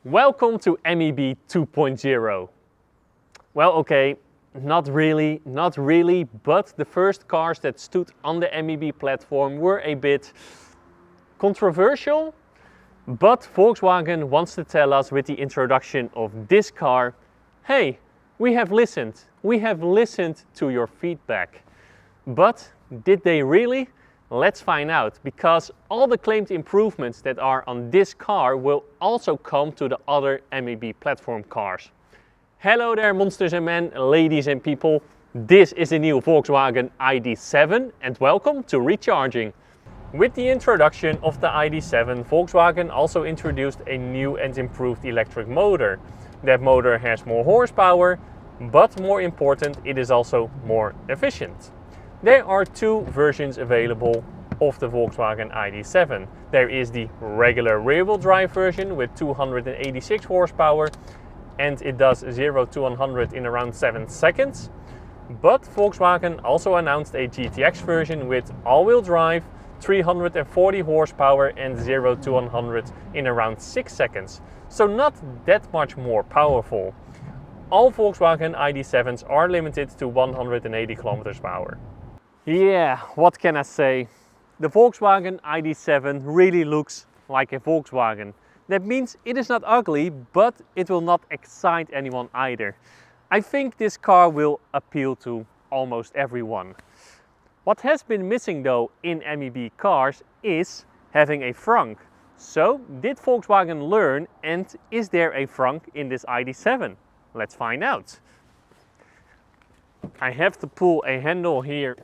Welcome to MEB 2.0. Well, okay, not really, but the first cars that stood on the MEB platform were a bit controversial. But Volkswagen wants to tell us with the introduction of this car, hey, we have listened to your feedback. But did they really? Let's find out, because all the claimed improvements that are on this car will also come to the other MEB platform cars. Hello there, monsters and men, ladies and people. This is the new Volkswagen ID.7 and welcome to Recharging. With the introduction of the ID.7, Volkswagen also introduced a new and improved electric motor. That motor has more horsepower, but more important, it is also more efficient. There are two versions available of the Volkswagen ID.7. There is the regular rear-wheel drive version with 286 horsepower and it does 0 to 100 in around 7 seconds. But Volkswagen also announced a GTX version with all-wheel drive, 340 horsepower and 0 to 100 in around 6 seconds. So not that much more powerful. All Volkswagen ID.7s are limited to 180 kilometers per hour. Yeah, what can I say? The Volkswagen ID.7 really looks like a Volkswagen. That means it is not ugly, but it will not excite anyone either. I think this car will appeal to almost everyone. What has been missing though in MEB cars is having a frunk. So did Volkswagen learn, and is there a frunk in this ID.7? Let's find out. I have to pull a handle here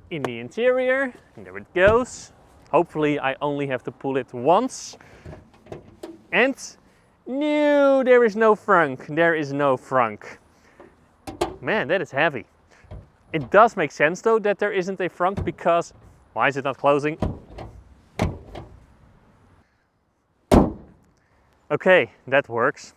in the interior, and there it goes. Hopefully I only have to pull it once. And no, there is no frunk. There is no frunk. Man, that is heavy. It does make sense though that there isn't a frunk, because why is it not closing? Okay, that works.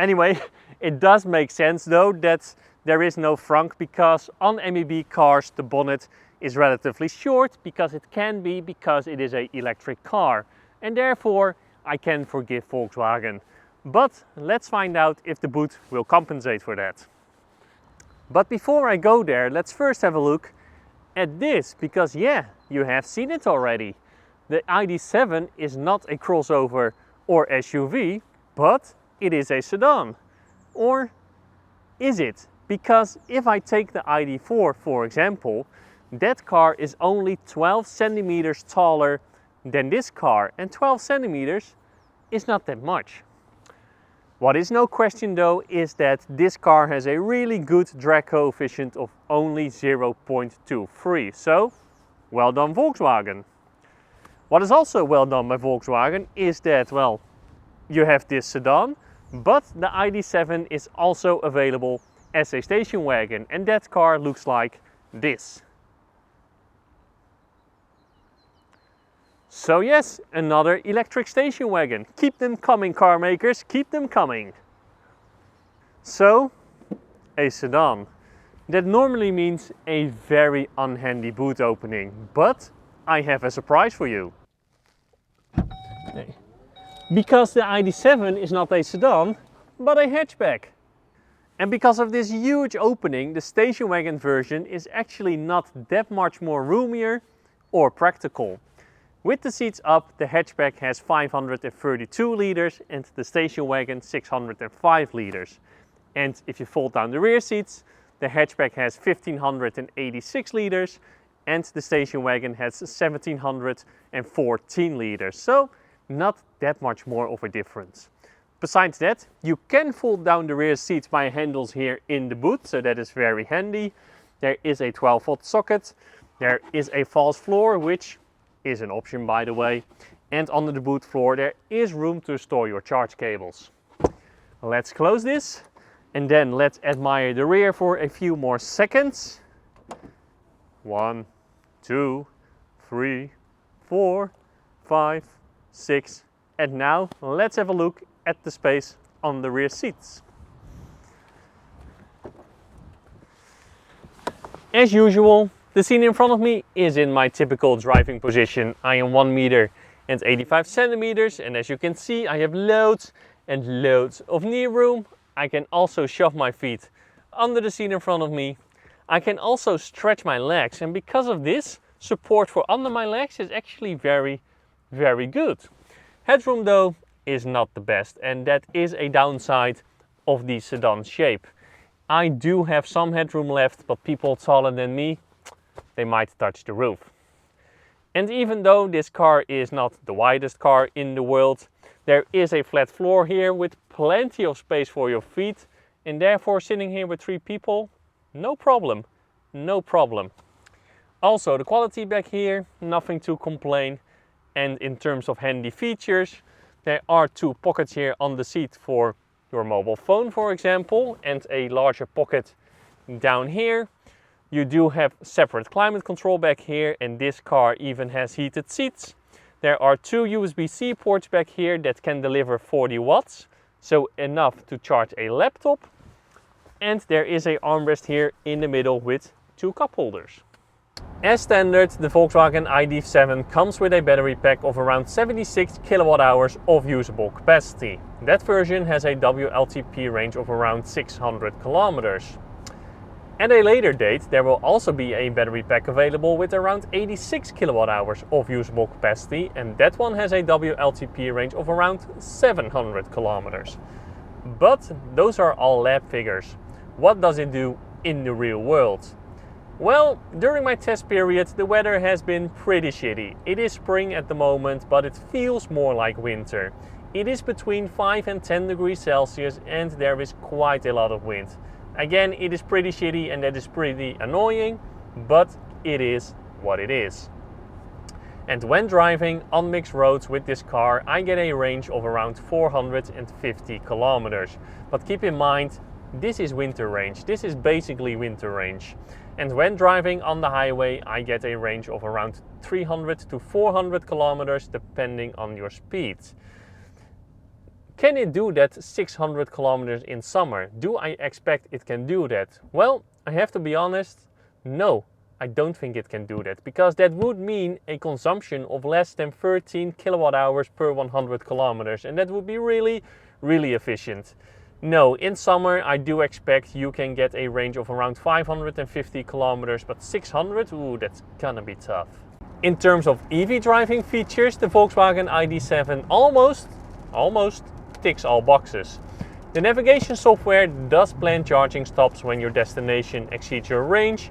Anyway, it does make sense though that there is no frunk, because on MEB cars the bonnet is relatively short, because it can be, because it is an electric car, and therefore I can forgive Volkswagen. But let's find out if the boot will compensate for that. But before I go there, let's first have a look at this, because yeah, you have seen it already. The ID.7 is not a crossover or SUV, but it is a sedan. Or is it? Because if I take the ID.4 for example, that car is only 12 centimeters taller than this car, and 12 centimeters is not that much. What is no question though is that this car has a really good drag coefficient of only 0.23. So, well done Volkswagen. What is also well done by Volkswagen is that, well, you have this sedan, but the ID.7 is also available as a station wagon, and that car looks like this. So yes, another electric station wagon. Keep them coming, car makers, keep them coming. So, a sedan. That normally means a very unhandy boot opening, but I have a surprise for you. Because the ID.7 is not a sedan, but a hatchback. And because of this huge opening, the station wagon version is actually not that much more roomier or practical. With the seats up, the hatchback has 532 liters and the station wagon 605 liters. And if you fold down the rear seats, the hatchback has 1586 liters and the station wagon has 1714 liters. So not that much more of a difference. Besides that, you can fold down the rear seats by handles here in the boot, so that is very handy. There is a 12-volt socket. There is a false floor, which is an option by the way, and under the boot floor there is room to store your charge cables. Let's close this and then let's admire the rear for a few more seconds. 1, 2, 3, 4, 5, 6, and now let's have a look at the space on the rear seats. As usual, the seat in front of me is in my typical driving position. I am 1 meter and 85 centimeters, and as you can see I have loads and loads of knee room. I can also shove my feet under the seat in front of me. I can also stretch my legs, and because of this, support for under my legs is actually very, very good. Headroom though is not the best, and that is a downside of the sedan shape. I do have some headroom left, but people taller than me, they might touch the roof. And even though this car is not the widest car in the world, there is a flat floor here with plenty of space for your feet, and therefore sitting here with 3 people, no problem, no problem. Also the quality back here, nothing to complain. And in terms of handy features, there are 2 pockets here on the seat for your mobile phone, for example, and a larger pocket down here. You do have separate climate control back here, and this car even has heated seats. There are 2 USB-C ports back here that can deliver 40 watts, so enough to charge a laptop. And there is an armrest here in the middle with 2 cup holders. As standard, the Volkswagen ID.7 comes with a battery pack of around 76 kilowatt hours of usable capacity. That version has a WLTP range of around 600 kilometers. At a later date, there will also be a battery pack available with around 86 kilowatt hours of usable capacity, and that one has a WLTP range of around 700 kilometers. But those are all lab figures. What does it do in the real world? Well, during my test period, the weather has been pretty shitty. It is spring at the moment, but it feels more like winter. It is between 5 and 10 degrees Celsius, and there is quite a lot of wind. Again, it is pretty shitty, and that is pretty annoying, but it is what it is. And when driving on mixed roads with this car, I get a range of around 450 kilometers. But keep in mind, this is winter range. This is basically winter range. And when driving on the highway, I get a range of around 300 to 400 kilometers depending on your speed. Can it do that 600 kilometers in summer? Do I expect it can do that? Well, I have to be honest, no, I don't think it can do that, because that would mean a consumption of less than 13 kilowatt hours per 100 kilometers, and that would be really, really efficient. No, in summer I do expect you can get a range of around 550 kilometers, but 600, ooh, that's gonna be tough. In terms of EV driving features, the Volkswagen ID.7 almost ticks all boxes. The navigation software does plan charging stops when your destination exceeds your range,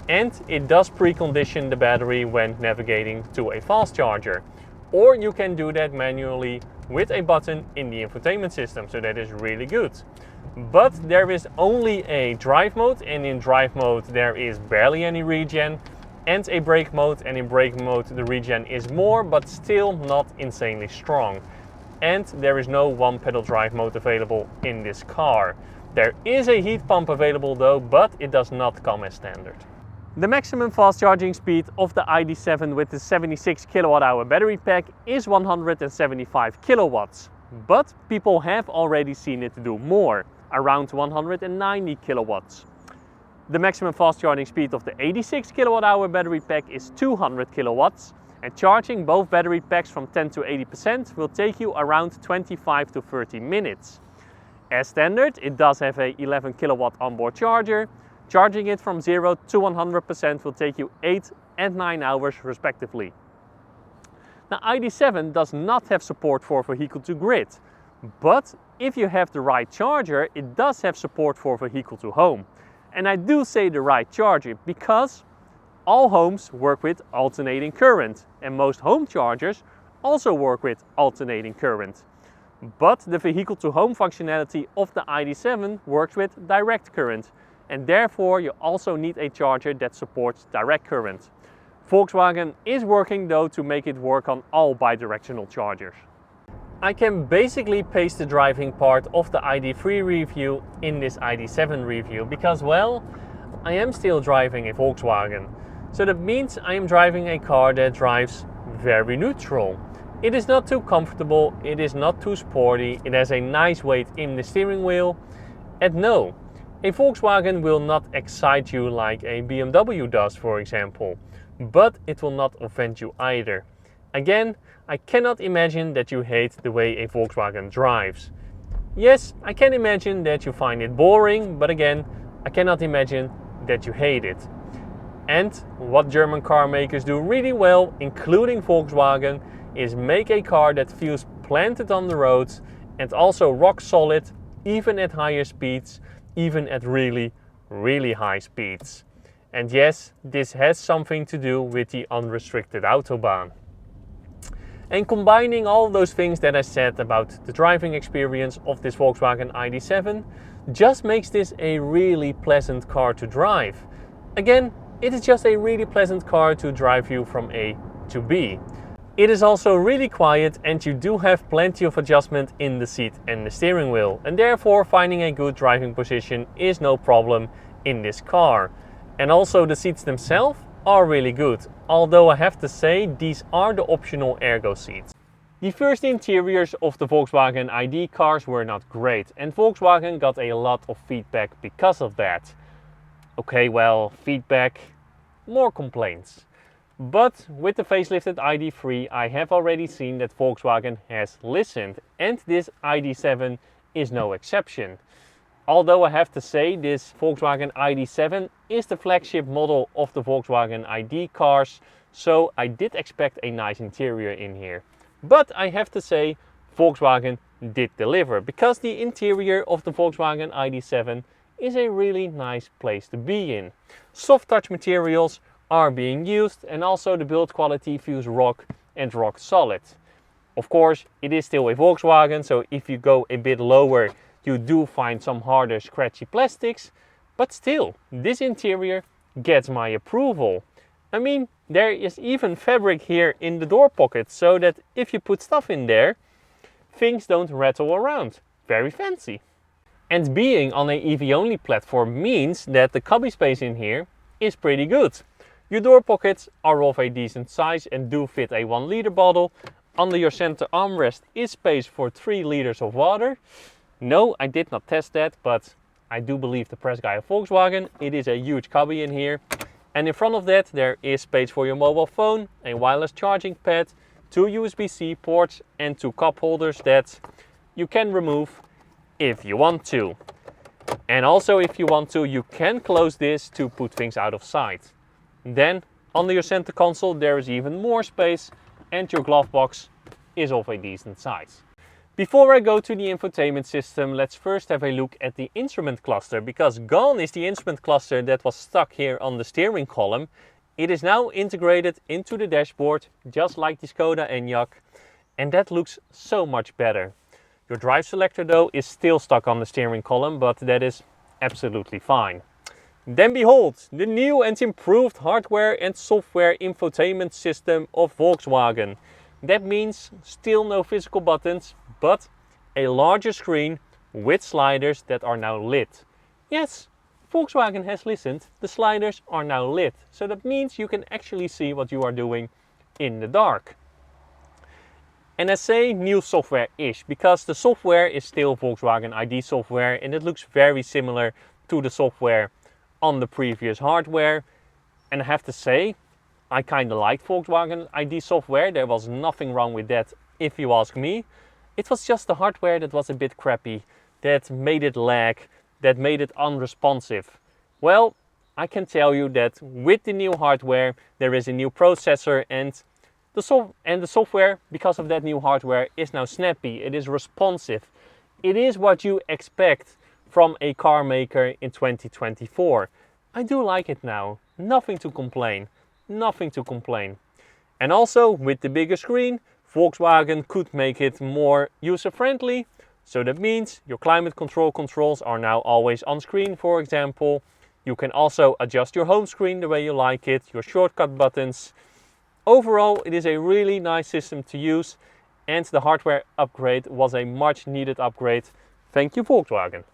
and it does precondition the battery when navigating to a fast charger. Or you can do that manually with a button in the infotainment system, so that is really good. But there is only a drive mode, and in drive mode there is barely any regen, and a brake mode, and in brake mode the regen is more, but still not insanely strong. And there is no one pedal drive mode available in this car. There is a heat pump available though, but it does not come as standard. The maximum fast charging speed of the ID.7 with the 76 kilowatt hour battery pack is 175 kilowatts. But people have already seen it do more, around 190 kilowatts. The maximum fast charging speed of the 86 kilowatt hour battery pack is 200 kilowatts, and charging both battery packs from 10 to 80% will take you around 25 to 30 minutes. As standard, it does have a 11 kilowatt onboard charger. Charging it from 0 to 100% will take you 8 and 9 hours respectively. Now, ID.7 does not have support for vehicle to grid, but if you have the right charger, it does have support for vehicle to home. And I do say the right charger because all homes work with alternating current, and most home chargers also work with alternating current. But the vehicle to home functionality of the ID.7 works with direct current, and therefore you also need a charger that supports direct current. Volkswagen is working though to make it work on all bidirectional chargers. I can basically paste the driving part of the ID.3 review in this ID.7 review because, well, I am still driving a Volkswagen. So that means I am driving a car that drives very neutral. It is not too comfortable, it is not too sporty, it has a nice weight in the steering wheel, and no, a Volkswagen will not excite you like a BMW does, for example, but it will not offend you either. Again, I cannot imagine that you hate the way a Volkswagen drives. Yes, I can imagine that you find it boring, but again, I cannot imagine that you hate it. And what German car makers do really well, including Volkswagen, is make a car that feels planted on the roads and also rock solid, even at higher speeds, even at really, really high speeds. And yes, this has something to do with the unrestricted Autobahn. And combining all those things that I said about the driving experience of this Volkswagen ID.7 just makes this a really pleasant car to drive. Again, it is just a really pleasant car to drive you from A to B. It is also really quiet and you do have plenty of adjustment in the seat and the steering wheel, and therefore finding a good driving position is no problem in this car. And also the seats themselves are really good, although I have to say these are the optional ergo seats. The first interiors of the Volkswagen ID cars were not great and Volkswagen got a lot of feedback because of that. Okay, well, feedback, more complaints. But with the facelifted ID.3 I have already seen that Volkswagen has listened, and this ID.7 is no exception. Although I have to say this Volkswagen ID.7 is the flagship model of the Volkswagen ID cars, so I did expect a nice interior in here. But I have to say Volkswagen did deliver, because the interior of the Volkswagen ID.7 is a really nice place to be in. Soft touch materials are being used and also the build quality feels rock and rock solid. Of course, it is still a Volkswagen, so if you go a bit lower you do find some harder scratchy plastics, but still, this interior gets my approval. I mean, there is even fabric here in the door pocket, so that if you put stuff in there, things don't rattle around. Very fancy. And being on a EV-only platform means that the cubby space in here is pretty good. Your door pockets are of a decent size and do fit a 1 liter bottle. Under your center armrest is space for 3 liters of water. No, I did not test that, but I do believe the press guy of Volkswagen. It is a huge cubby in here. And in front of that there is space for your mobile phone, a wireless charging pad, 2 USB-C ports and 2 cup holders that you can remove if you want to. And also if you want to, you can close this to put things out of sight. Then under your center console there is even more space and your glove box is of a decent size. Before I go to the infotainment system, let's first have a look at the instrument cluster, because gone is the instrument cluster that was stuck here on the steering column. It is now integrated into the dashboard, just like the Skoda Enyaq, and that looks so much better. Your drive selector though is still stuck on the steering column, but that is absolutely fine. Then behold, the new and improved hardware and software infotainment system of Volkswagen. That means still no physical buttons, but a larger screen with sliders that are now lit. Yes, Volkswagen has listened, the sliders are now lit, so that means you can actually see what you are doing in the dark. And I say new software-ish, because the software is still Volkswagen ID software and it looks very similar to the software on the previous hardware. And I have to say, I kind of liked Volkswagen ID software. There was nothing wrong with that if you ask me. It was just the hardware that was a bit crappy, that made it lag, that made it unresponsive. Well, I can tell you that with the new hardware there is a new processor, and the software, because of that new hardware, is now snappy. It is responsive. It is what you expect from a car maker in 2024. I do like it now. Nothing to complain. Nothing to complain. And also with the bigger screen, Volkswagen could make it more user-friendly. So that means your climate control controls are now always on screen, for example. You can also adjust your home screen the way you like it, your shortcut buttons. Overall, it is a really nice system to use, and the hardware upgrade was a much needed upgrade. Thank you, Volkswagen.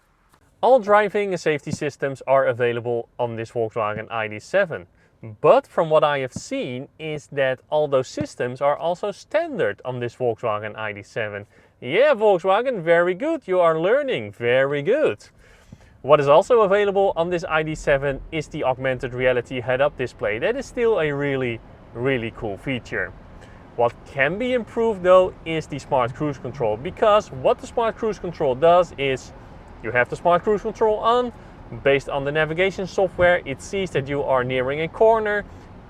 All driving and safety systems are available on this Volkswagen ID.7. But from what I have seen is that all those systems are also standard on this Volkswagen ID.7. Yeah, Volkswagen, very good. You are learning. Very good. What is also available on this ID.7 is the augmented reality head-up display. That is still a really cool feature. What can be improved though is the smart cruise control, because what the smart cruise control does is you have the smart cruise control on. Based on the navigation software, it sees that you are nearing a corner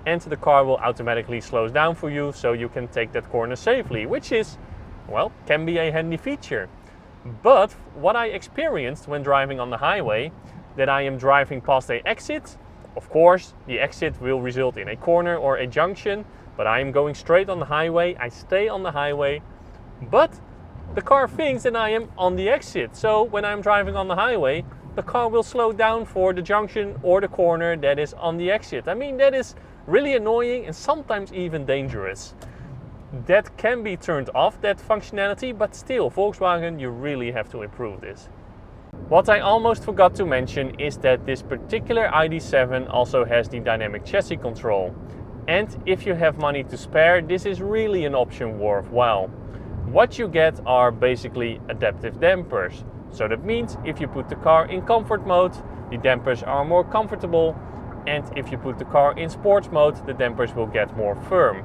and the car will automatically slow down for you so you can take that corner safely, which is, well, can be a handy feature. But what I experienced when driving on the highway, that I am driving past an exit. Of course, the exit will result in a corner or a junction, but I am going straight on the highway. I stay on the highway, but the car thinks that I am on the exit. So when I'm driving on the highway, the car will slow down for the junction or the corner that is on the exit. I mean, that is really annoying and sometimes even dangerous. That can be turned off, that functionality, but still, Volkswagen, you really have to improve this. What I almost forgot to mention is that this particular ID.7 also has the dynamic chassis control. And if you have money to spare, this is really an option worthwhile. What you get are basically adaptive dampers. So that means if you put the car in comfort mode, the dampers are more comfortable. And if you put the car in sports mode, the dampers will get more firm.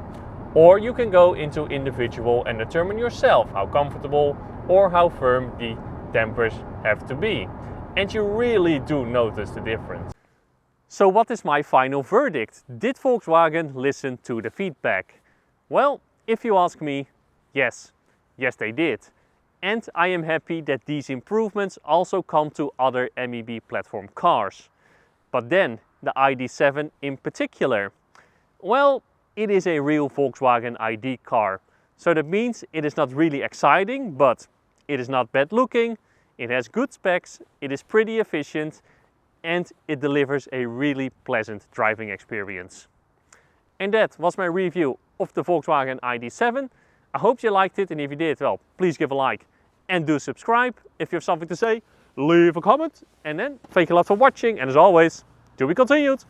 Or you can go into individual and determine yourself how comfortable or how firm the dampers have to be. And you really do notice the difference. So what is my final verdict? Did Volkswagen listen to the feedback? Well, if you ask me, yes. Yes, they did. And I am happy that these improvements also come to other MEB platform cars. But then, the ID.7 in particular. Well, it is a real Volkswagen ID car. So that means it is not really exciting, but it is not bad looking, it has good specs, it is pretty efficient, and it delivers a really pleasant driving experience. And that was my review of the Volkswagen ID.7. I hope you liked it, and if you did, well, please give a like and do subscribe. If you have something to say, leave a comment, and then thank you a lot for watching, and as always, to be continued.